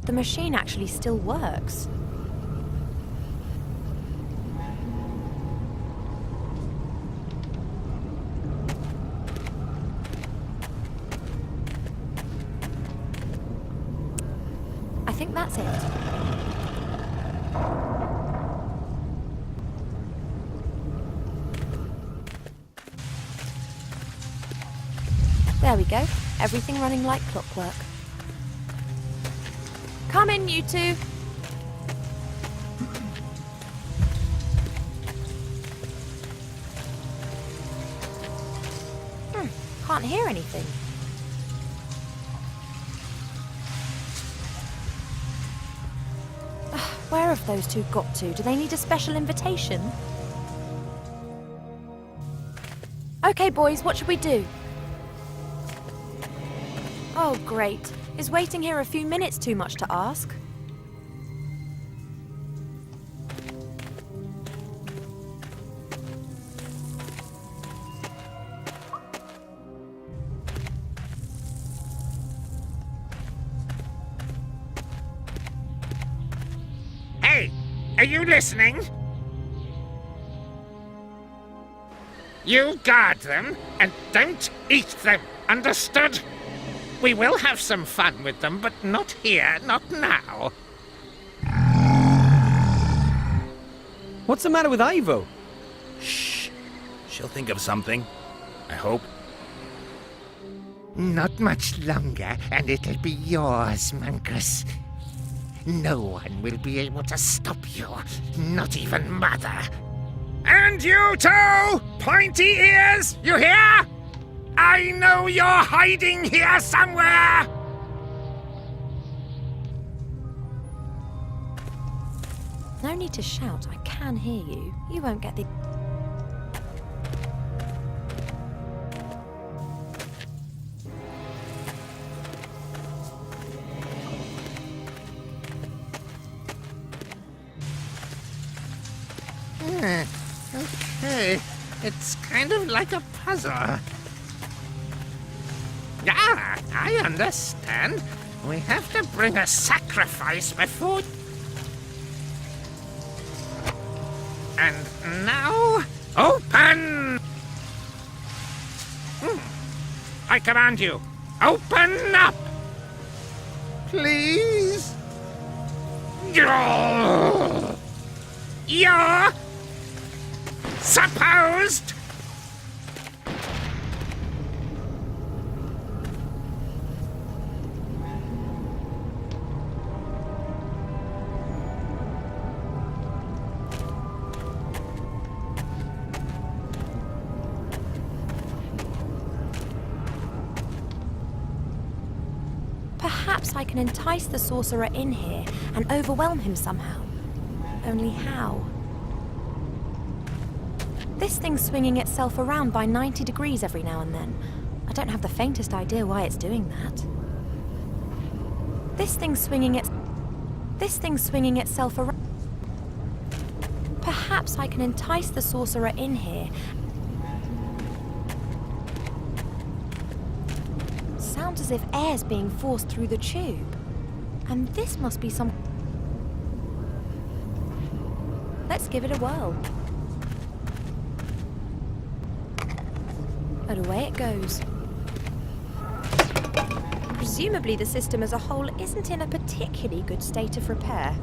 The machine actually still works. I think that's it. There we go. Everything running like clockwork. Come in, you two. Can't hear anything. Where have those two got to? Do they need a special invitation? Okay, boys, what should we do? Oh, great. Is waiting here a few minutes too much to ask? Hey, are you listening? You guard them and don't eat them, understood? We will have some fun with them, but not here, not now. What's the matter with Ivo? Shh. She'll think of something. I hope. Not much longer, and it'll be yours, Mungus. No one will be able to stop you, not even Mother. And you too, pointy ears, you hear? I know you're hiding here somewhere! No need to shout, I can hear you. You won't get the... Okay, it's kind of like a puzzle. Ah, I understand. We have to bring a sacrifice before... And now, open! I command you, open up! Please? You're supposed... Perhaps I can entice the sorcerer in here and overwhelm him somehow. Only how? This thing's swinging itself around by 90 degrees every now and then. I don't have the faintest idea why it's doing that. This thing's swinging itself around. Perhaps I can entice the sorcerer in here. Sounds as if air's being forced through the tube. And this must be some... Let's give it a whirl. And away it goes. Presumably the system as a whole isn't in a particularly good state of repair.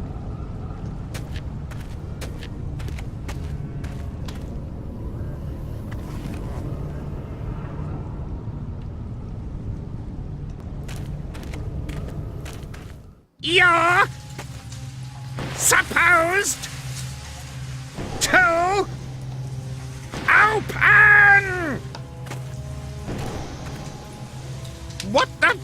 You're supposed to open! What the...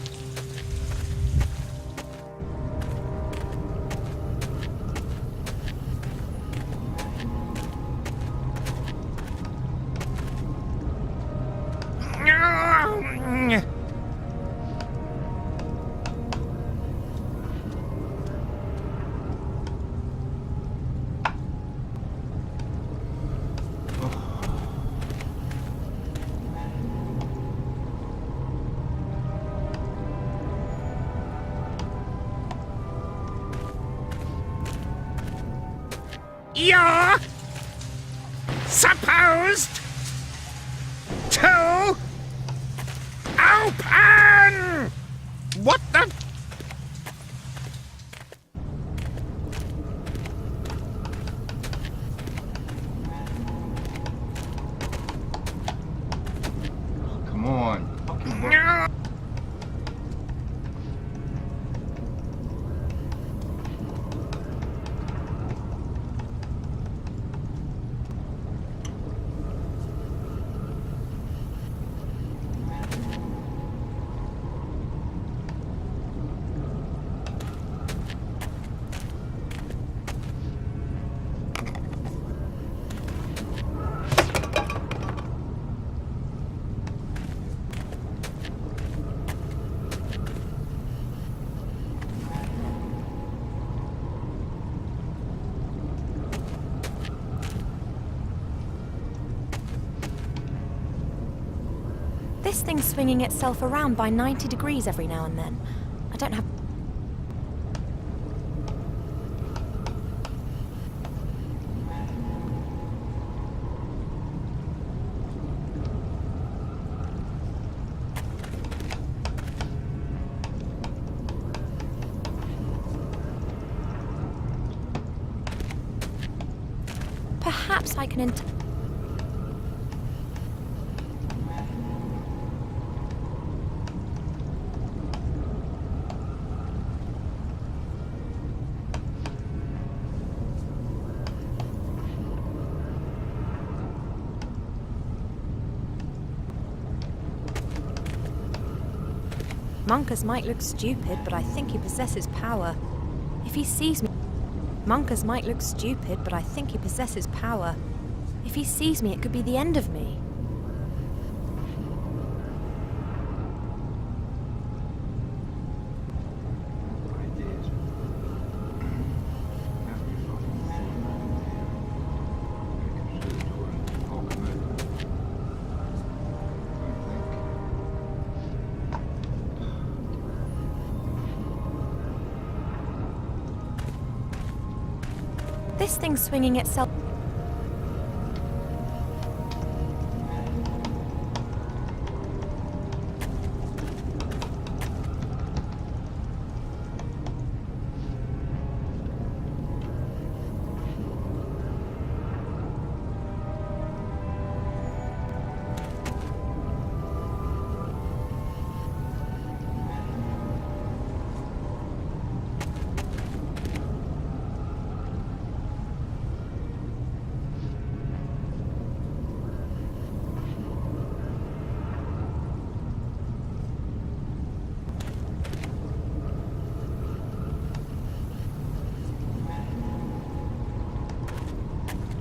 You're supposed to open! What the? Come on. No. This thing's swinging itself around by 90 degrees every now and then. I don't have... Perhaps I can Monkus might look stupid, but I think he possesses power. If he sees me... Monkus might look stupid, but I think he possesses power. If he sees me, it could be the end of me. This thing's swinging itself...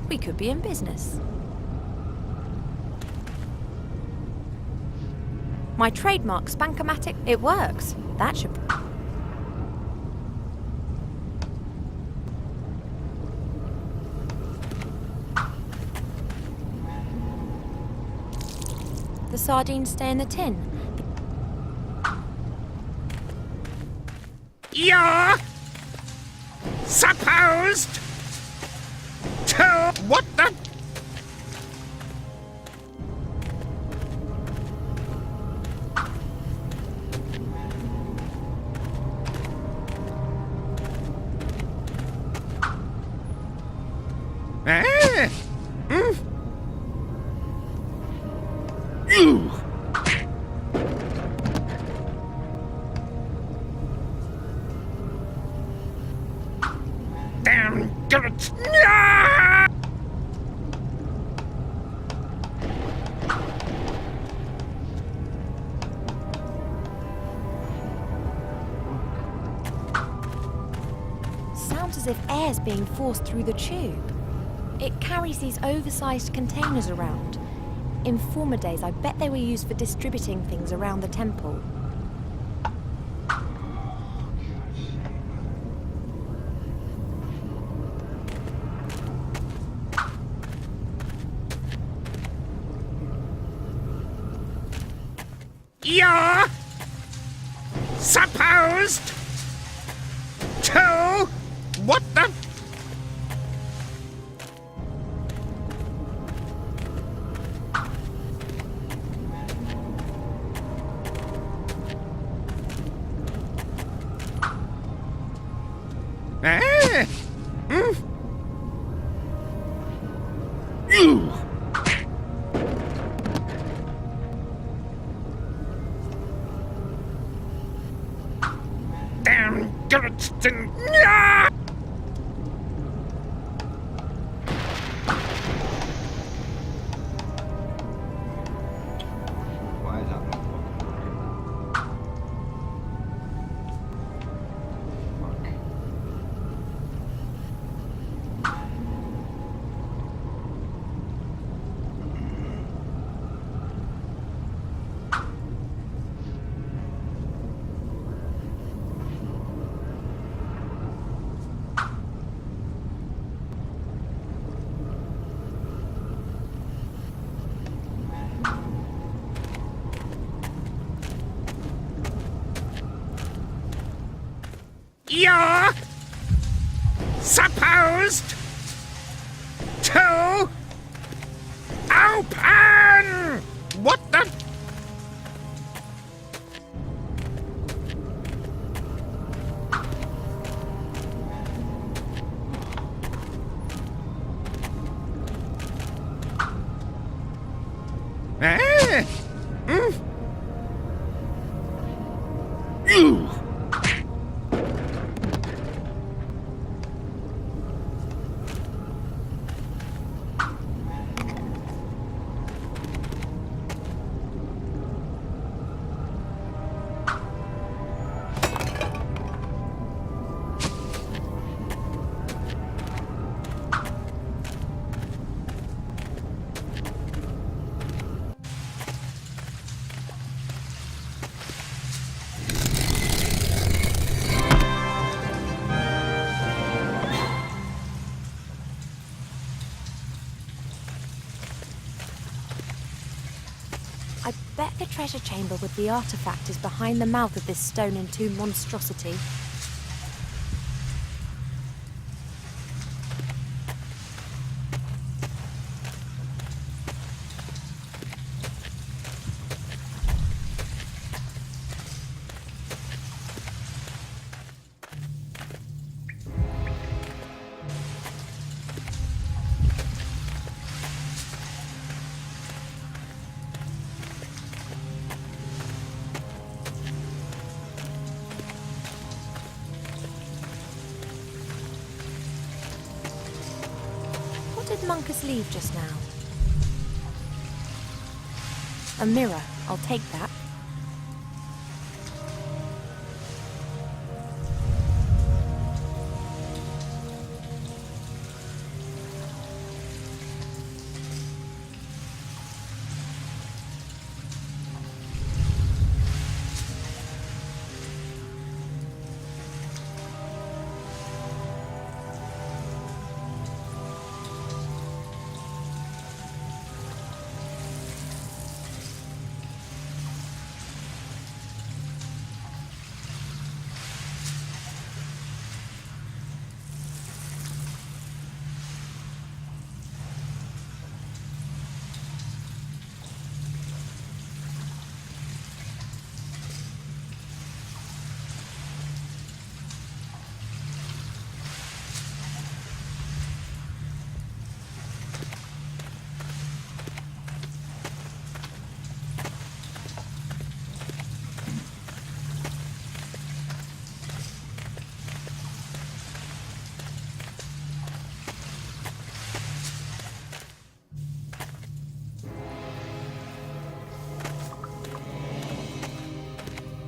We could be in business. My trademark Spankomatic, it works. That should... The sardines stay in the tin. You're supposed to... What the? Ah! Mm. Ew. Damn it! Ah! Sounds as if air's being forced through the tube. It carries these oversized containers around. In former days, I bet they were used for distributing things around the temple. You're supposed to... What the... Eh? You! Damn Gurtston! Why is that not fucking You're supposed to open! What the? Eh? You! I bet the treasure chamber with the artifact is behind the mouth of this stone and tomb monstrosity. What did Monkus leave just now? A mirror. I'll take that.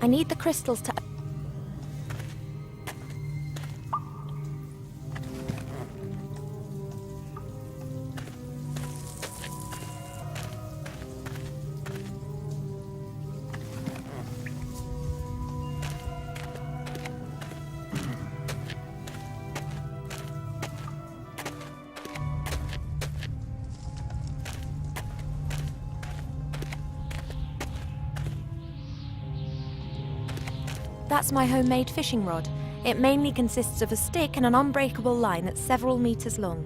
I need the crystals to... That's my homemade fishing rod. It mainly consists of a stick and an unbreakable line that's several meters long.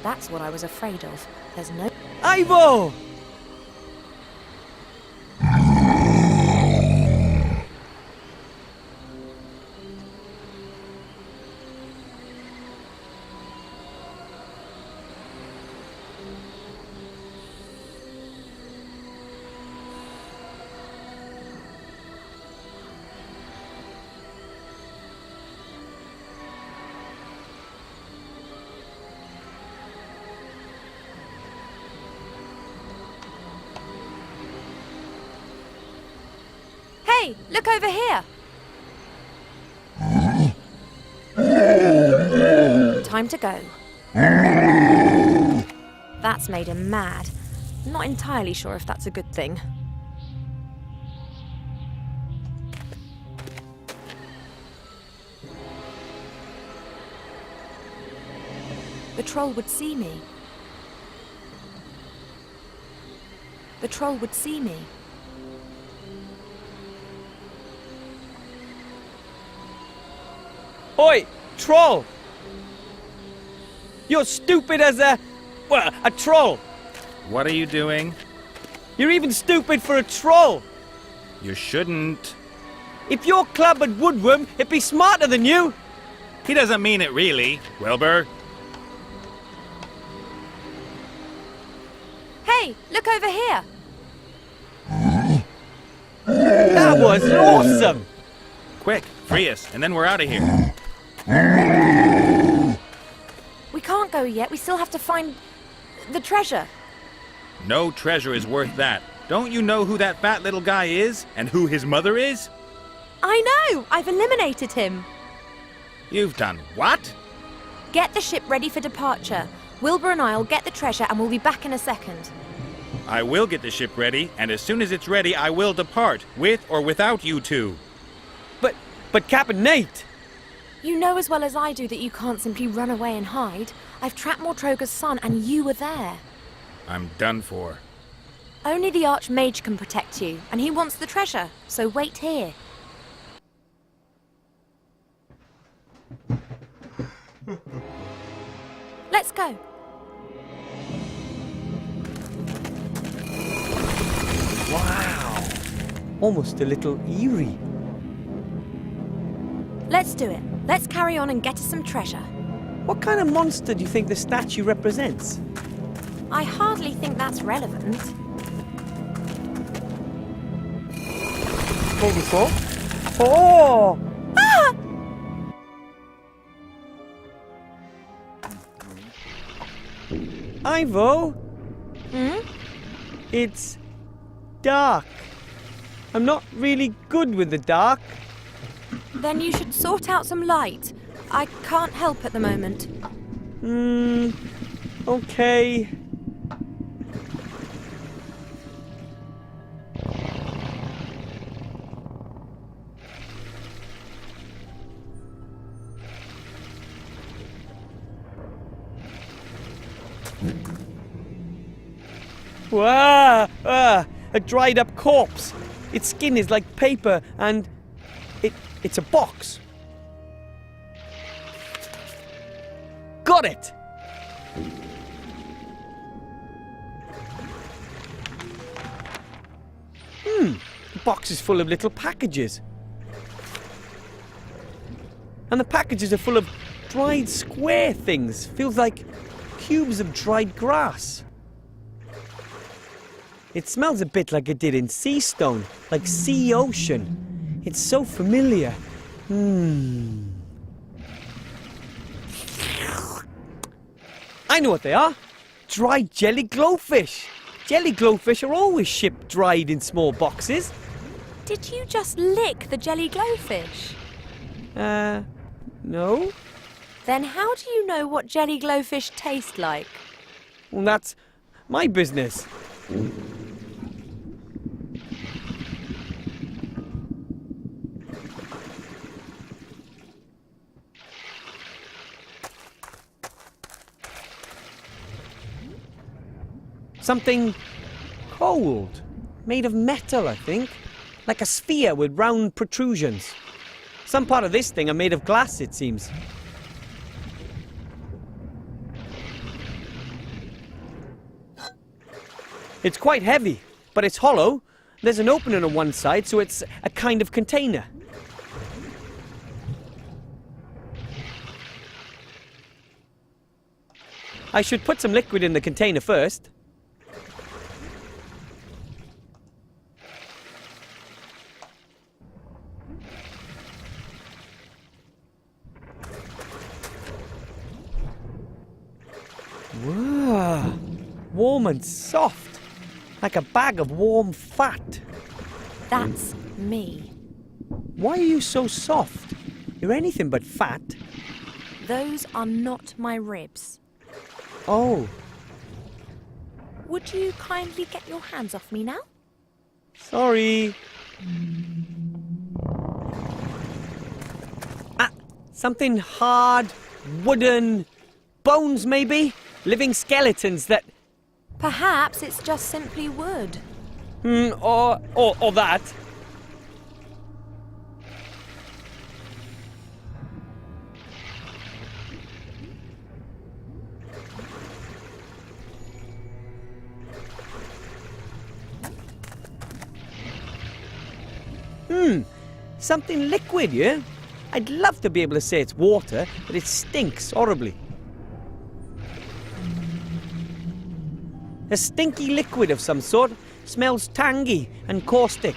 That's what I was afraid of. There's no... Ivo! Hey, look over here! Time to go. That's made him mad. Not entirely sure if that's a good thing. The troll would see me. The troll would see me. Oi, troll! You're stupid as a troll. What are you doing? You're even stupid for a troll. You shouldn't. If your club had woodworm, it'd be smarter than you. He doesn't mean it really. Wilbur? Hey, look over here! That was awesome. Quick, free us, and then we're out of here. We can't go yet. We still have to find the treasure. No treasure is worth that. Don't you know who that fat little guy is? And who his mother is? I know! I've eliminated him. You've done what? Get the ship ready for departure. Wilbur and I'll get the treasure and we'll be back in a second. I will get the ship ready, and as soon as it's ready, I will depart, with or without you two. But Captain Nate! You know as well as I do that you can't simply run away and hide. I've trapped Mortroga's son and you were there. I'm done for. Only the Archmage can protect you, and he wants the treasure, so wait here. Let's go. Wow! Almost a little eerie. Let's do it. Let's carry on and get us some treasure. What kind of monster do you think the statue represents? I hardly think that's relevant. Maybe so. Oh! Ah! Ivo, Hmm? it's dark. I'm not really good with the dark. Then you should sort out some light. I can't help at the moment. Okay. A dried up corpse. Its skin is like paper and it's a box. Got it! The box is full of little packages. And the packages are full of dried square things. Feels like cubes of dried grass. It smells a bit like it did in Sea Stone, like sea ocean. It's so familiar. I know what they are. Dried jelly glowfish. Jelly glowfish are always shipped dried in small boxes. Did you just lick the jelly glowfish? No. Then how do you know what jelly glowfish taste like? Well, that's my business. Something cold, made of metal, I think. Like a sphere with round protrusions. Some part of this thing are made of glass, it seems. It's quite heavy, but it's hollow. There's an opening on one side, so it's a kind of container. I should put some liquid in the container first. Whoa, warm and soft, like a bag of warm fat. That's me. Why are you so soft? You're anything but fat. Those are not my ribs. Oh, Would you kindly get your hands off me now? sorry. Ah, something hard, wooden, bones maybe? Living skeletons that... Perhaps it's just simply wood. Or that. Something liquid, yeah? I'd love to be able to say it's water, but it stinks horribly. A stinky liquid of some sort. Smells tangy and caustic.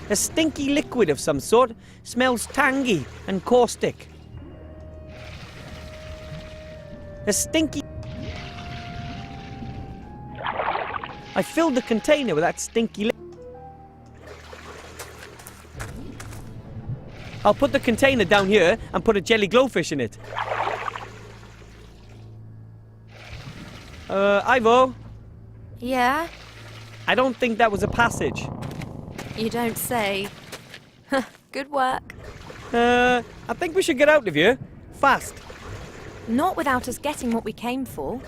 A stinky liquid of some sort. Smells tangy and caustic. A stinky... I filled the container with that stinky liquid. I'll put the container down here and put a jelly glowfish in it. Ivo, Yeah? I don't think that was a passage. You don't say. Good work. I think we should get out of here. Fast. Not without us getting what we came for.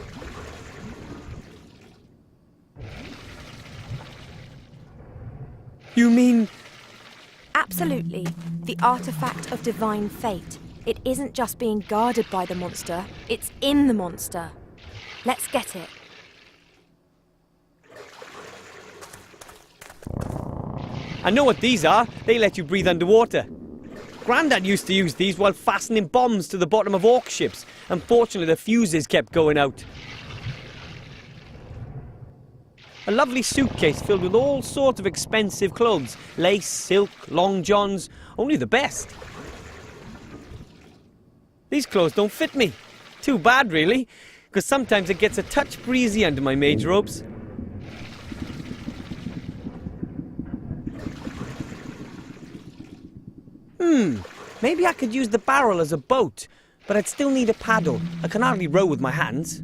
You mean... Absolutely. The artifact of divine fate. It isn't just being guarded by the monster, it's in the monster. Let's get it. I know what these are. They let you breathe underwater. Grandad used to use these while fastening bombs to the bottom of orc ships. Unfortunately, the fuses kept going out. A lovely suitcase filled with all sorts of expensive clothes. Lace, silk, long johns, only the best. These clothes don't fit me. Too bad, really, because sometimes it gets a touch breezy under my mage robes. Maybe I could use the barrel as a boat, but I'd still need a paddle. I can hardly row with my hands.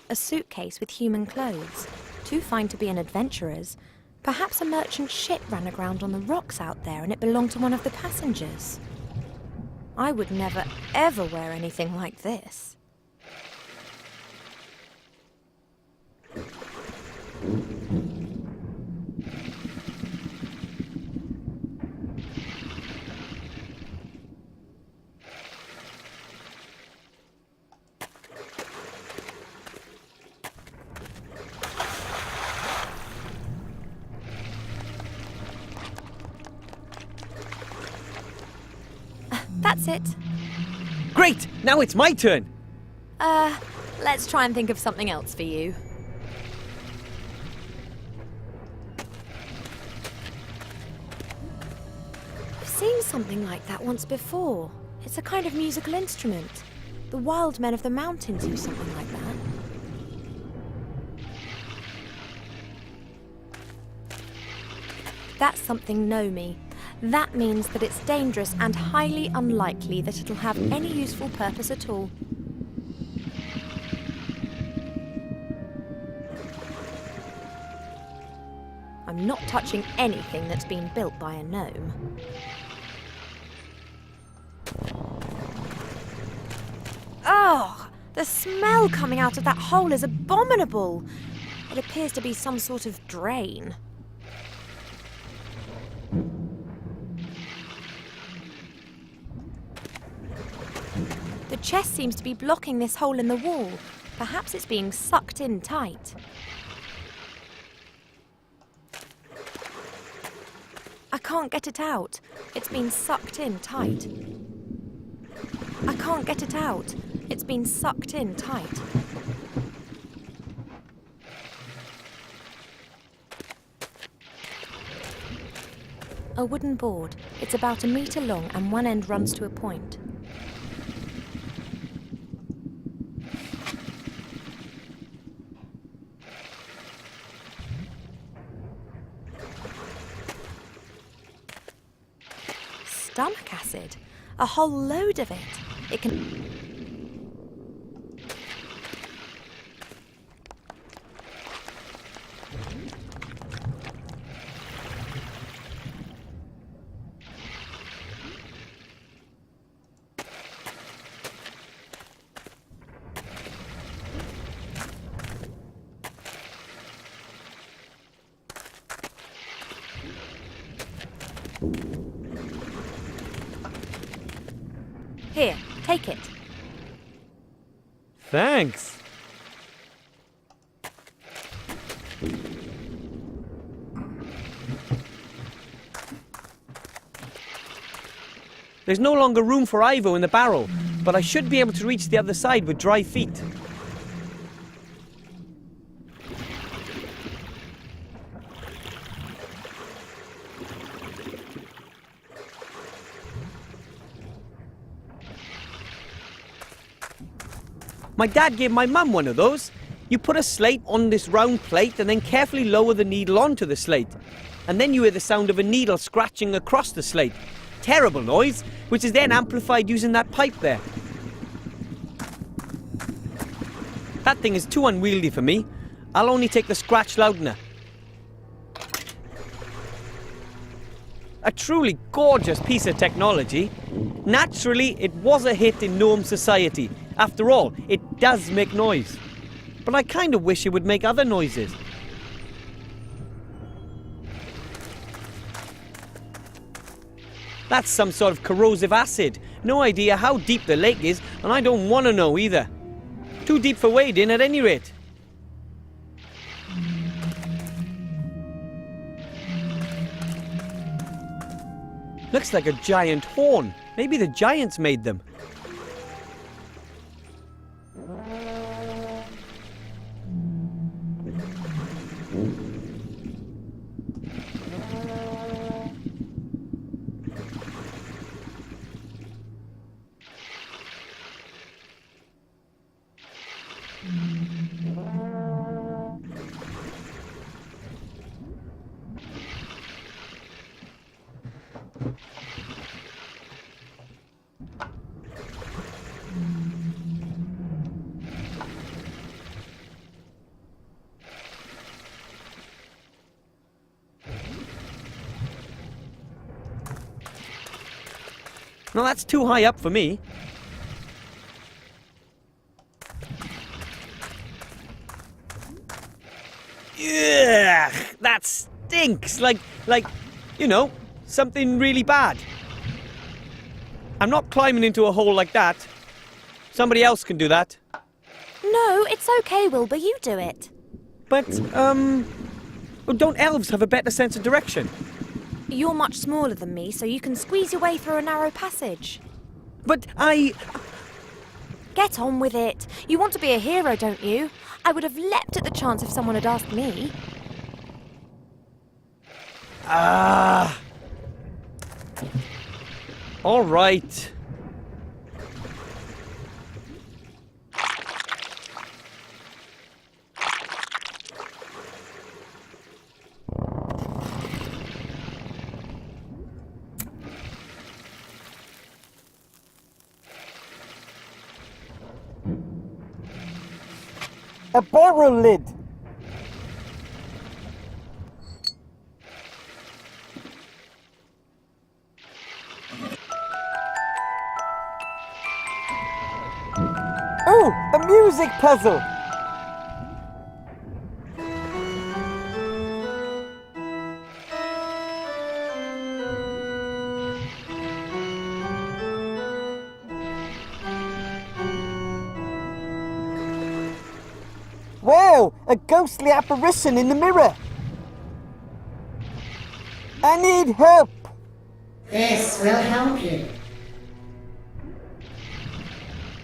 A suitcase with human clothes. Too fine to be an adventurer's. Perhaps a merchant ship ran aground on the rocks out there and it belonged to one of the passengers. I would never, ever wear anything like this. That's it. Great! Now it's my turn! Let's try and think of something else for you. I've seen something like that once before. It's a kind of musical instrument. The wild men of the mountains use something like that. That's something Nomi. That means that it's dangerous and highly unlikely that it'll have any useful purpose at all. I'm not touching anything that's been built by a gnome. Oh, The smell coming out of that hole is abominable. It appears to be some sort of drain. The chest seems to be blocking this hole in the wall. Perhaps it's being sucked in tight. I can't get it out. It's been sucked in tight. I can't get it out. It's been sucked in tight. A wooden board. It's about 1 metre long and one end runs to a point. Stomach acid. A whole load of it. It can... Here, take it. Thanks. There's no longer room for Ivo in the barrel, but I should be able to reach the other side with dry feet. My dad gave my mum one of those. You put a slate on this round plate and then carefully lower the needle onto the slate. And then you hear the sound of a needle scratching across the slate. Terrible noise, which is then amplified using that pipe there. That thing is too unwieldy for me. I'll only take the scratch loudener. A truly gorgeous piece of technology. Naturally, it was a hit in gnome society. After all, it does make noise. But I kind of wish it would make other noises. That's some sort of corrosive acid. No idea how deep the lake is, and I don't want to know either. Too deep for wading at any rate. Looks like a giant horn. Maybe the giants made them. No, that's too high up for me. Ugh, that stinks. Like, you know, something really bad. I'm not climbing into a hole like that. Somebody else can do that. No, it's okay, Wilbur, you do it. But, don't elves have a better sense of direction? You're much smaller than me, so you can squeeze your way through a narrow passage. But Get on with it. You want to be a hero, don't you? I would have leapt at the chance if someone had asked me. All right. A barrel lid. Oh, a music puzzle! Wow! A ghostly apparition in the mirror! I need help! This will help you.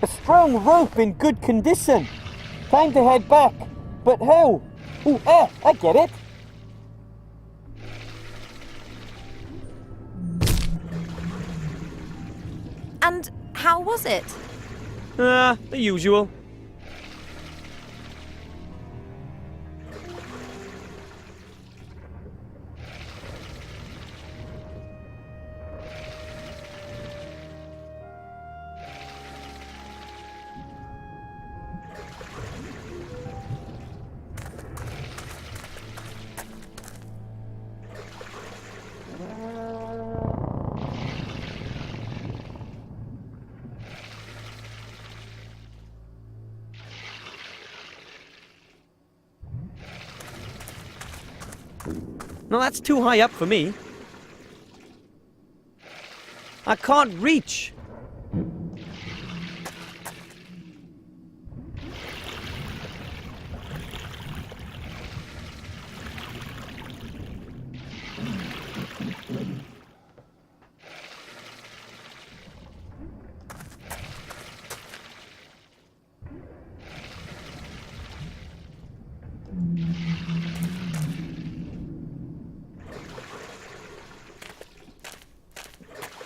A strong rope in good condition. Time to head back. But how? Ooh, I get it. And how was it? The usual. No, that's too high up for me. I can't reach.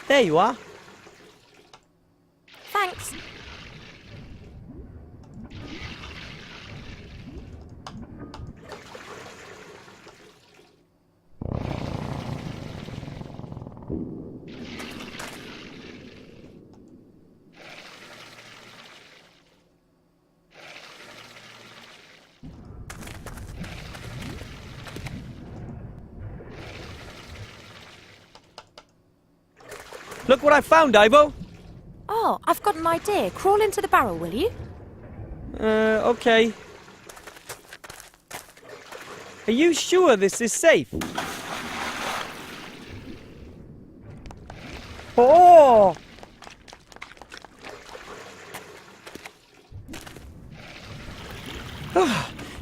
There you are. Thanks. Look what I found, Ivo. Oh, I've got an idea. Crawl into the barrel, will you? Okay. Are you sure this is safe? Oh!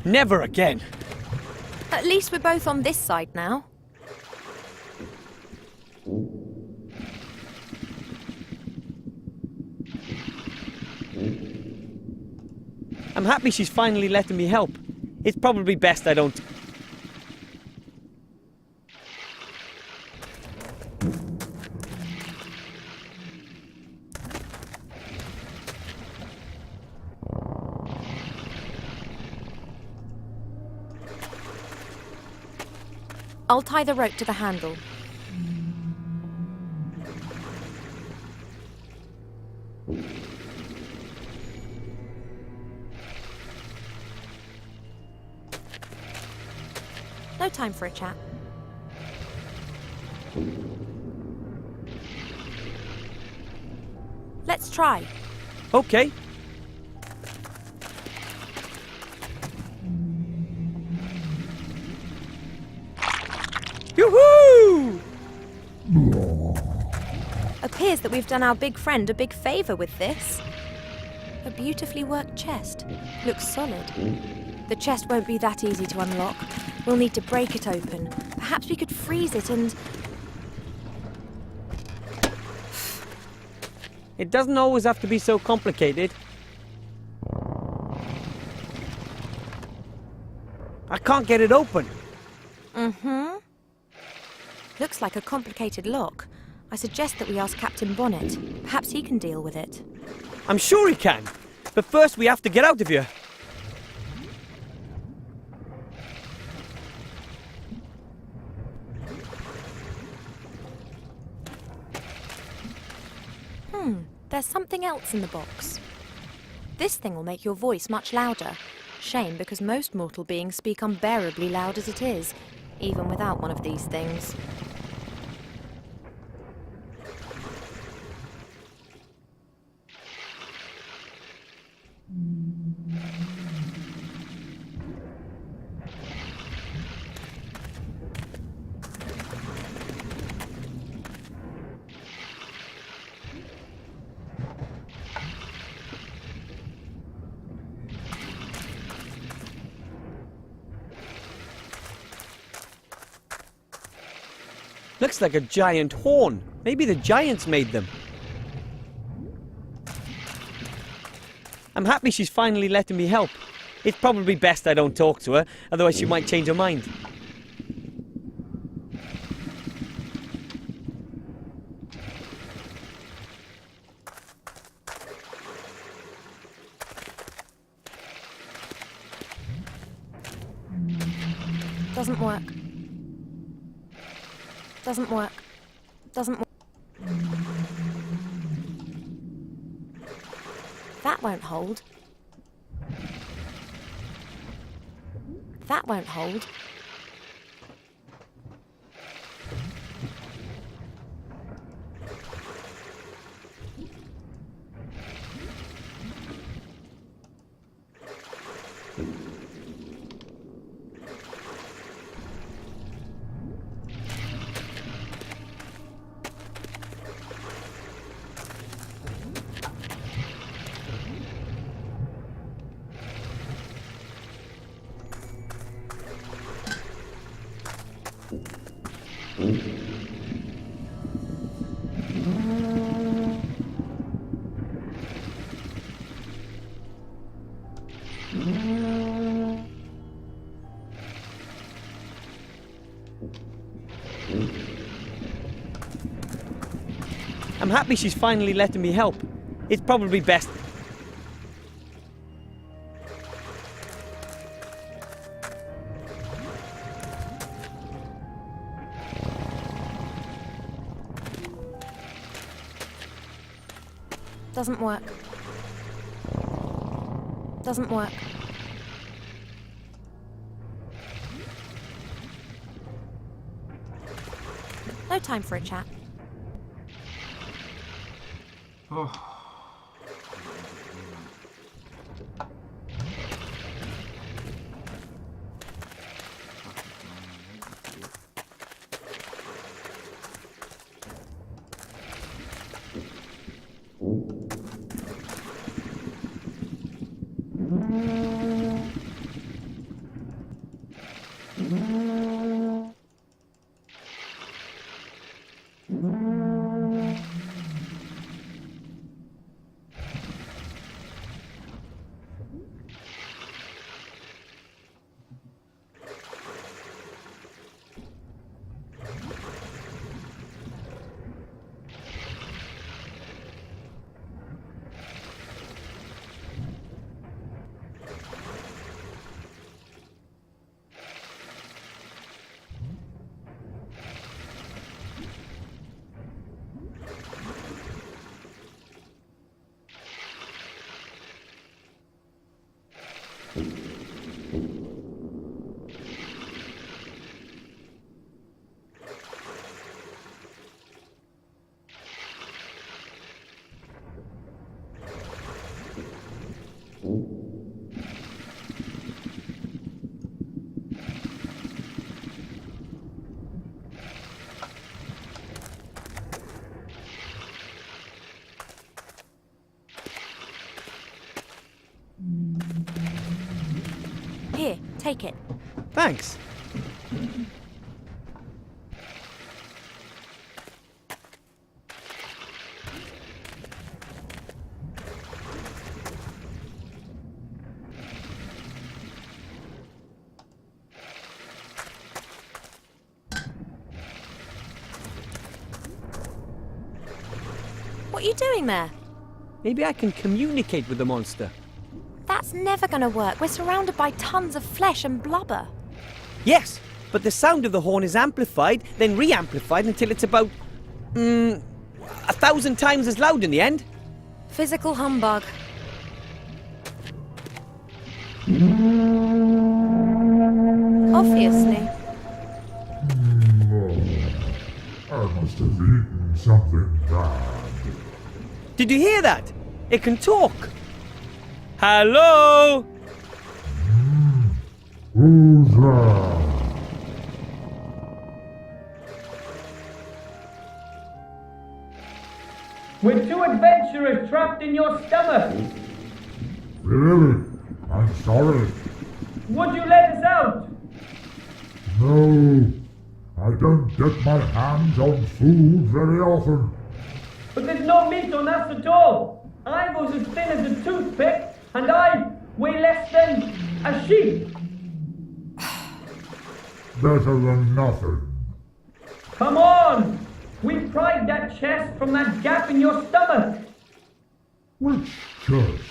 Never again. At least we're both on this side now. I'm happy she's finally letting me help. It's probably best I don't... I'll tie the rope to the handle. No time for a chat. Let's try. Okay. Yoo-hoo! Appears that we've done our big friend a big favour with this. A beautifully worked chest. Looks solid. The chest won't be that easy to unlock. We'll need to break it open. Perhaps we could freeze it and... It doesn't always have to be so complicated. I can't get it open. Mm-hmm. Looks like a complicated lock. I suggest that we ask Captain Bonnet. Perhaps he can deal with it. I'm sure he can. But first we have to get out of here. There's something else in the box. This thing will make your voice much louder. Shame, because most mortal beings speak unbearably loud as it is, even without one of these things. Looks like a giant horn. Maybe the giants made them. I'm happy she's finally letting me help. It's probably best I don't talk to her, otherwise she might change her mind. Doesn't work. Doesn't work. Doesn't work. That won't hold. That won't hold. I'm happy she's finally letting me help. It's probably best. Doesn't work. Doesn't work. No time for a chat. Oh. Here, take it. Thanks. What are you doing there? Maybe I can communicate with the monster. That's never gonna work. We're surrounded by tons of flesh and blubber. Yes, but the sound of the horn is amplified, then re-amplified until it's about, 1,000 times as loud in the end. Physical humbug. Obviously. I must have eaten something bad. Did you hear that? It can talk. Hello? Who's there? We're two adventurers trapped in your stomach. Really? I'm sorry. Would you let us out? No, I don't get my hands on food very often. But there's no meat on us at all. I was as thin as a toothpick, and I weigh less than a sheep. Better than nothing. Come on! We pried that chest from that gap in your stomach. Which chest?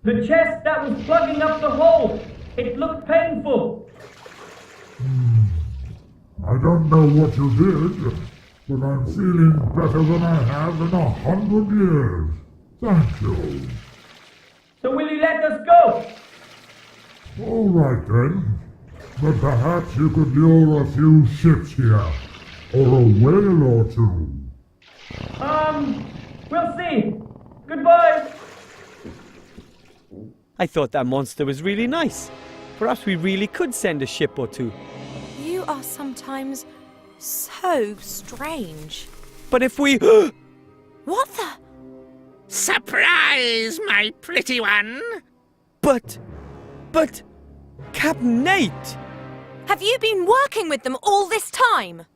The chest that was plugging up the hole. It looked painful. I don't know what you did, but I'm feeling better than I have in 100 years. Thank you. So will you let us go? All right then. But perhaps you could lure a few ships here, or a whale or two. We'll see. Goodbye. I thought that monster was really nice. Perhaps we really could send a ship or two. You are sometimes so strange. But if we... What the? Surprise, my pretty one! But... Captain Nate! Have you been working with them all this time?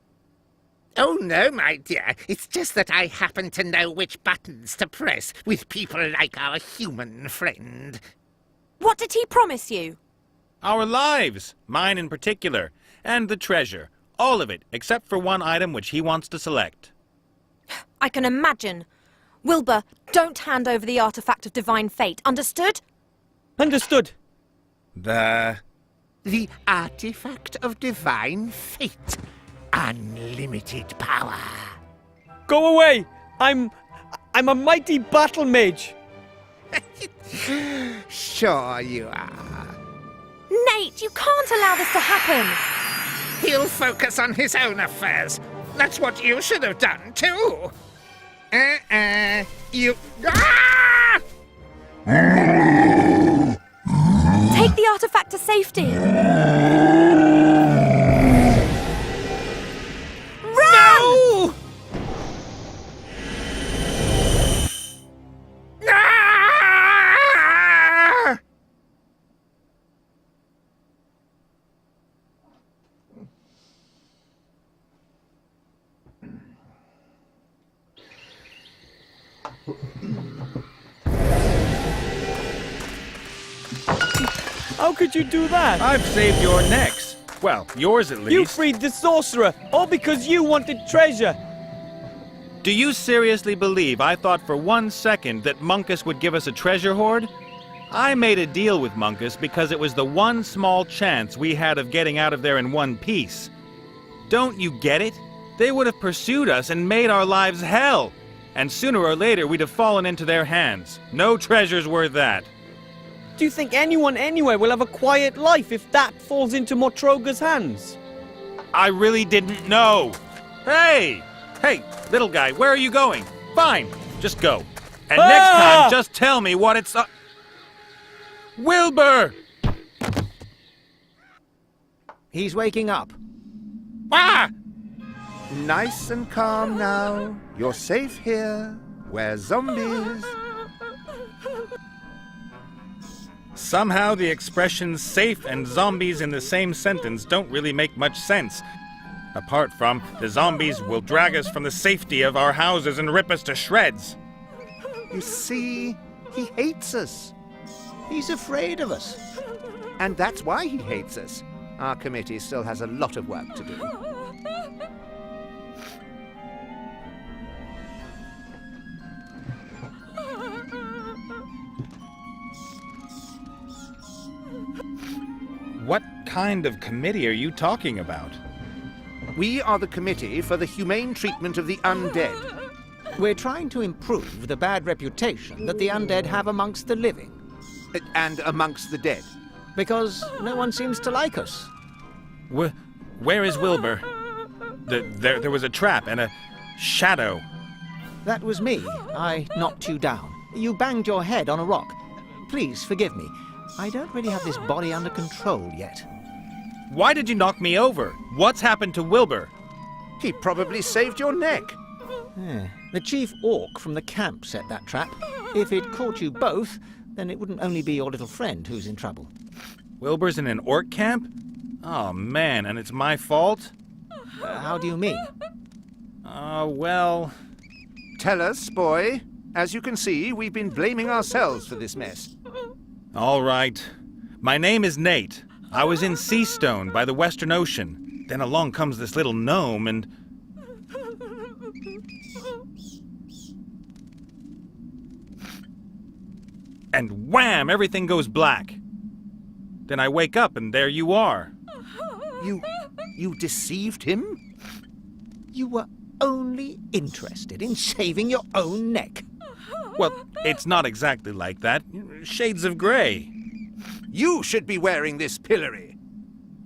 Oh no, my dear. It's just that I happen to know which buttons to press with people like our human friend. What did he promise you? Our lives, mine in particular, and the treasure. All of it, except for one item which he wants to select. I can imagine. Wilbur, don't hand over the artifact of divine fate, understood? Understood. The artifact of divine fate. Unlimited power. Go away! I'm a mighty battle mage. Sure you are. Nate, you can't allow this to happen! He'll focus on his own affairs. That's what you should have done, too. You... Ah! Take the artifact to safety! No! Ah! How could you do that? I've saved your necks. Well, yours at least. You freed the sorcerer, all because you wanted treasure. Do you seriously believe I thought for 1 second that Munkus would give us a treasure hoard? I made a deal with Munkus because it was the one small chance we had of getting out of there in one piece. Don't you get it? They would have pursued us and made our lives hell. And sooner or later we'd have fallen into their hands. No treasure's worth that. Do you think anyone anywhere will have a quiet life if that falls into Motroga's hands? I really didn't know. Hey! Hey, little guy, where are you going? Fine, just go. And next time, just tell me what it's... Wilbur! He's waking up. Ah! Nice and calm now. You're safe here. We're zombies. Somehow the expressions safe and zombies in the same sentence don't really make much sense. Apart from, the zombies will drag us from the safety of our houses and rip us to shreds. You see, he hates us. He's afraid of us. And that's why he hates us. Our committee still has a lot of work to do. What kind of committee are you talking about? We are the Committee for the Humane Treatment of the Undead. We're trying to improve the bad reputation that the undead have amongst the living. And amongst the dead. Because no one seems to like us. Where is Wilbur? There was a trap and a shadow. That was me. I knocked you down. You banged your head on a rock. Please forgive me. I don't really have this body under control yet. Why did you knock me over? What's happened to Wilbur? He probably saved your neck. The chief orc from the camp set that trap. If it caught you both, then it wouldn't only be your little friend who's in trouble. Wilbur's in an orc camp? Oh man, and it's my fault? How do you mean? Well... Tell us, boy. As you can see, we've been blaming ourselves for this mess. All right. My name is Nate. I was in Seastone by the Western Ocean. Then along comes this little gnome and... And wham! Everything goes black. Then I wake up and there you are. You deceived him? You were only interested in saving your own neck. Well, it's not exactly like that. Shades of gray. You should be wearing this pillory.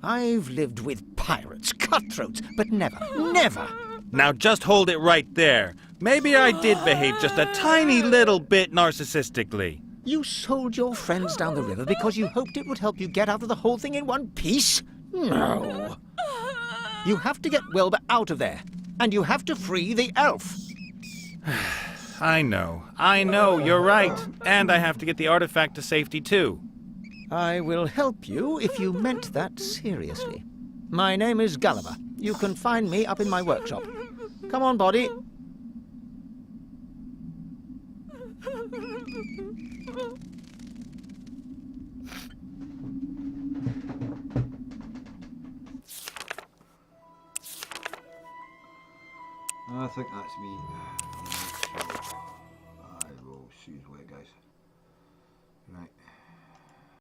I've lived with pirates, cutthroats, but never. Now just hold it right there. Maybe I did behave just a tiny little bit narcissistically. You sold your friends down the river because you hoped it would help you get out of the whole thing in one piece? No. You have to get Wilbur out of there, and you have to free the elf. I know, you're right. And I have to get the artifact to safety too. I will help you if you meant that seriously. My name is Gulliver. You can find me up in my workshop. Come on, Body. I think that's me. I will see you later, guys. Right.